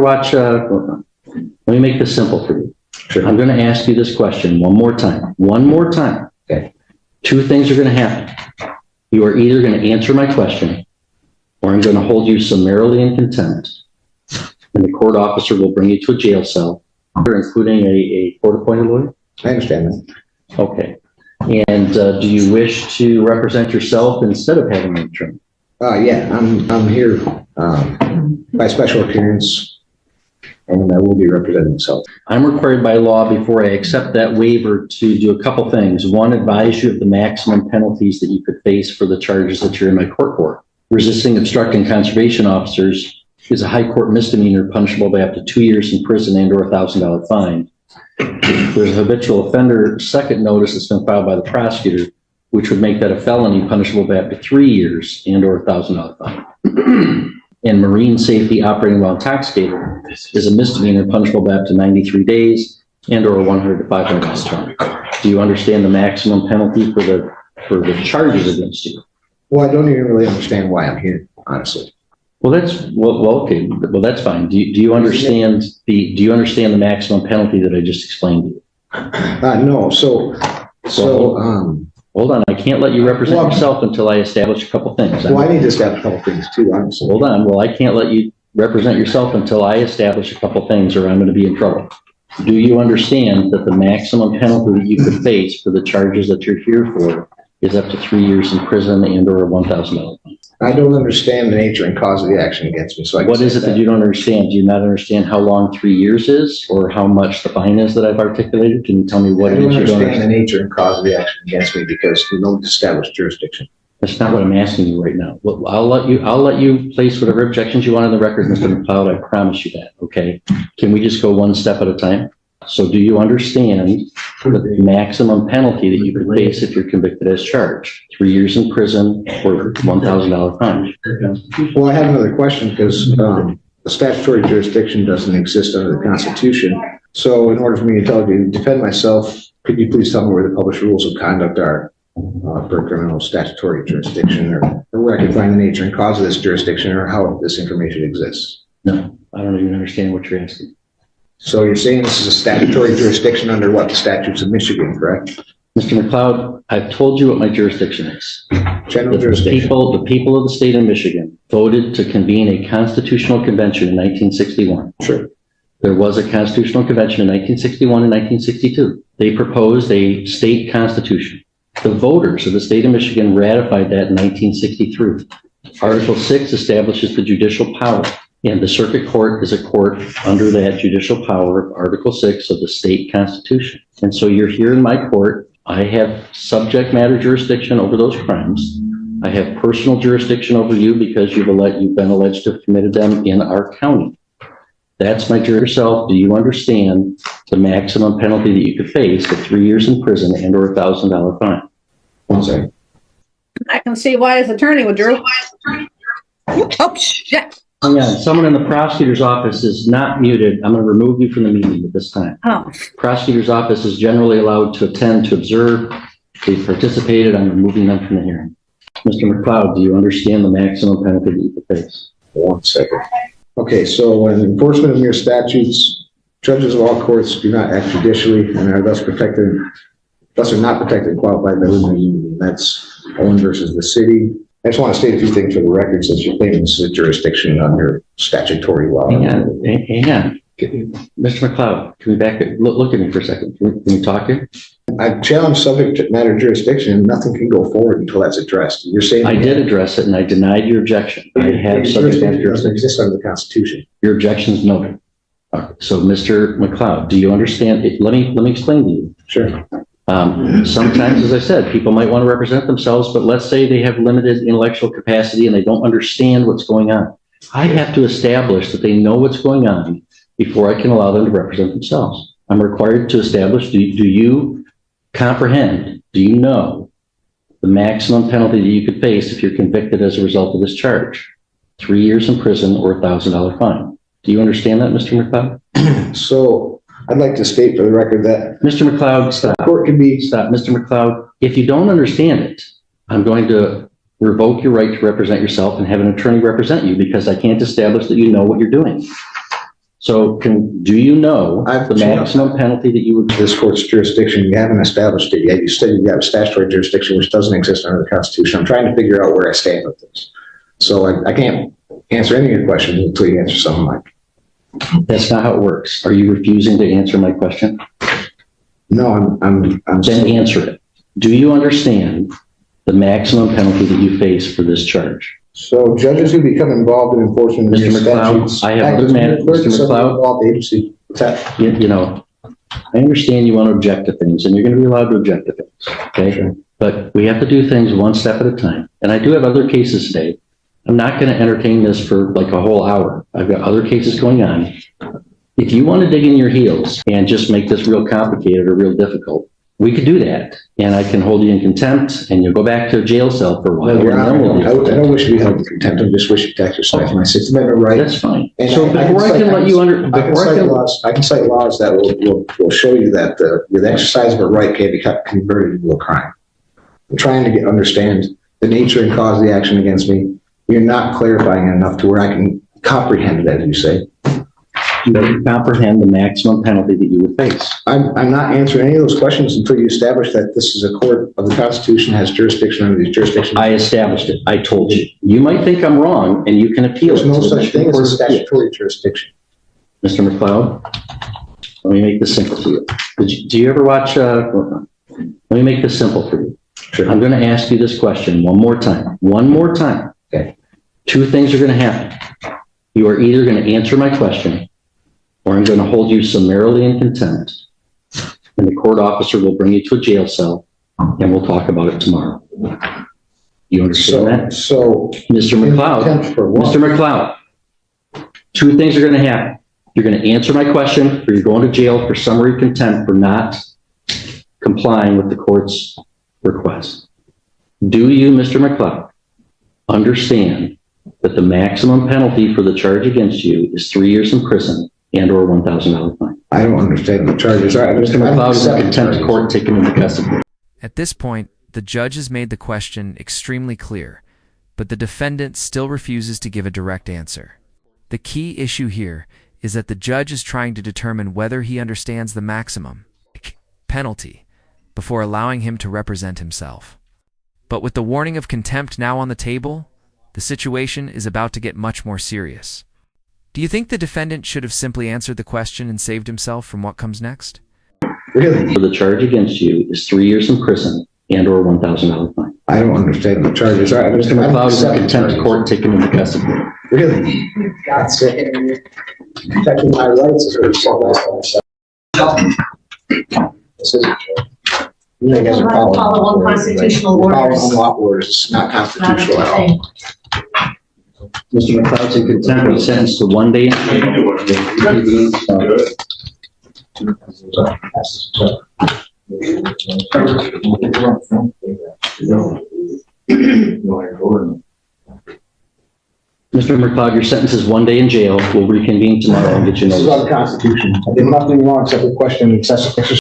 Watch, let me make this simple for you. Sure. I'm going to ask you this question one more time. One more time. Okay. Two things are going to happen. You are either going to answer my question, or I'm going to hold you summarily in contempt, and the court officer will bring you to a jail cell, including a court-appointed lawyer. I understand that. Okay. And do you wish to represent yourself instead of having an attorney? Yeah, I'm here by special appearance, and I will be representing myself. I'm required by law before I accept that waiver to do a couple things. One, advise you of the maximum penalties that you could face for the charges that you're in my court for. Resisting, obstructing conservation officers is a high court misdemeanor punishable by up to 2 years in prison and or $1,000 fine. There's a habitual offender second notice that's been filed by the prosecutor, which would make that a felony punishable by up to 3 years and or $1,000 fine. And marine safety operating while intoxicated is a misdemeanor punishable by up to 93 days and or $100 to $500 term. Do you understand the maximum penalty for the charges against you? Well, I don't even really understand why I'm here, honestly. Well, okay. Well, that's fine. Do you understand the maximum penalty that I just explained to you? No. Hold on. I can't let you represent yourself until I establish a couple things. Well, I need to establish a couple things too, honestly. Hold on. Well, I can't let you represent yourself until I establish a couple things, or I'm going to be in trouble. Do you understand that the maximum penalty that you could face for the charges that you're here for is up to 3 years in prison and or $1,000 fine? I don't understand the nature and cause of the action against me. So what is it that you don't understand? Do you not understand how long 3 years is, or how much the fine is that I've articulated? Can you tell me what it is you don't understand? The nature and cause of the action against me because we don't establish jurisdiction. That's not what I'm asking you right now. Well, I'll let you place whatever objections you want on the record, Mr. McCloud. I promise you that. Okay. Can we just go one step at a time? So do you understand the maximum penalty that you could face if you're convicted as charged? 3 years in prison or $1,000 fine? Well, I have another question because the statutory jurisdiction doesn't exist under the Constitution. So in order for me to defend myself, could you please tell me where the published rules of conduct are for criminal statutory jurisdiction, or where I can find the nature and cause of this jurisdiction, or how this information exists? No, I don't even understand what you're asking. So you're saying this is a statutory jurisdiction under what? The statutes of Michigan, correct? Mr. McCloud, I've told you what my jurisdiction is. General jurisdiction. The people of the state of Michigan voted to convene a constitutional convention in 1961. Sure. There was a constitutional convention in 1961 and 1962. They proposed a state constitution. The voters of the state of Michigan ratified that in 1963. Article 6 establishes the judicial power. And the circuit court is a court under that judicial power, Article 6 of the state constitution. And so you're here in my court. I have subject matter jurisdiction over those crimes. I have personal jurisdiction over you because you've been alleged to have committed them in our county. That's my yourself. Do you understand the maximum penalty that you could face of 3 years in prison and or $1,000 fine? 1 second. I can see why his attorney would do. Oh, shit. Hang on. Someone in the prosecutor's office is not muted. I'm going to remove you from the meeting at this time. Oh. Prosecutor's office is generally allowed to attend to observe. They've participated. I'm removing them from the hearing. Mr. McCloud, do you understand the maximum penalty that you could face? 1 second. Okay, so in enforcement of mere statutes, judges of all courts do not act judicially and are thus are not protected and qualified by limited immunity. That's Owen versus the city. I just want to state a few things for the record since you're claiming this is a jurisdiction under statutory law. Hang on. Mr. McCloud, can we back it? Look at me for a second. Can we talk here? I've challenged subject matter jurisdiction and nothing can go forward until that's addressed. You're saying I did address it and I denied your objection. I have subject matter jurisdiction. Exists under the Constitution. Your objection is noted. Okay. So, Mr. McCloud, do you understand? Let me explain to you. Sure. Sometimes, as I said, people might want to represent themselves, but let's say they have limited intellectual capacity and they don't understand what's going on. I have to establish that they know what's going on before I can allow them to represent themselves. I'm required to establish, do you comprehend, do you know the maximum penalty that you could face if you're convicted as a result of this charge? 3 years in prison or $1,000 fine. Do you understand that, Mr. McCloud? So I'd like to state for the record that Mr. McCloud, stop. Court can be stop. Mr. McCloud, if you don't understand it, I'm going to revoke your right to represent yourself and have an attorney represent you because I can't establish that you know what you're doing. So do you know the Do you know- maximum penalty that you would? This court's jurisdiction, you haven't established it yet. You said you have a statutory jurisdiction which doesn't exist under the Constitution. I'm trying to figure out where I stand with this. So I can't answer any of your questions until you answer some of mine. That's not how it works. Are you refusing to answer my question? No, I'm Then answer it. Do you understand the maximum penalty that you face for this charge? So judges who become involved in enforcement of Mr. your McCloud, statutes. I have other matters, Mr. McCloud. Involved agency. What's that? You know, I understand you want to object to things, and you're going to be allowed to object to things, okay? Sure. But we have to do things one step at a time. And I do have other cases today. I'm not going to entertain this for like a whole hour. I've got other cases going on. If you want to dig in your heels and just make this real complicated or real difficult, we could do that. And I can hold you in contempt, and you'll go back to a jail cell for a while. Well, Your and then we'll Honor, do I don't wish to be held in contempt. I just wish to exercise my Sixth Amendment right. That's fine. And So before I can let you under, I can before I cite can, laws. I can cite laws that will show you that the exercise of a right can be converted into a crime. I'm trying to understand the nature and cause of the action against me. You're not clarifying enough to where I can comprehend it, as you say. you don't comprehend the maximum penalty that you would face. I'm not answering any of those questions until you establish that this is a court of the Constitution, has jurisdiction under these jurisdictions. I established it. I told you. You might think I'm wrong, and you can appeal There's it. no to the such Michigan thing as Court a of Appeals. statutory jurisdiction. Mr. McCloud, let me make this simple for you. Do you ever watch, let me make this simple for you. Sure. I'm going to ask you this question one more time. One more time. Okay. Two things are going to happen. You are either going to answer my question, or I'm going to hold you summarily in contempt, and the court officer will bring you to a jail cell, and we'll talk about it tomorrow. You understand that? So, Mr. McCloud, contempt for what? Mr. McCloud, two things are going to happen. You're going to answer my question, or you're going to jail for summary contempt for not complying with the court's request. Do you, Mr. McCloud, understand that the maximum penalty for the charge against you is 3 years in prison and or $1,000 fine? I don't understand the charges. Mr. McCloud is in contempt of court taken into custody. At this point, the judge has made the question extremely clear, but the defendant still refuses to give a direct answer. The key issue here is that the judge is trying to determine whether he understands the maximum penalty before allowing him to represent himself. But with the warning of contempt now on the table, the situation is about to get much more serious. Do you think the defendant should have simply answered the question and saved himself from what comes next? Really? For the charge against you is 3 years in prison and or $1,000 fine. I don't understand the charges. Mr. McCloud is in contempt of court taken into custody. Really? That's it. Protecting my rights is what you said last time. This isn't true. You guys are following. Follow unconstitutional You're following orders. unlawful orders. It's not constitutional at all. Mr. McCloud's in contempt, he's sentenced to 1 day in Mr. McCloud, your sentence is 1 day in jail. We'll reconvene tomorrow and get you This is notice. on the Constitution. I did nothing wrong except to question excessive exercise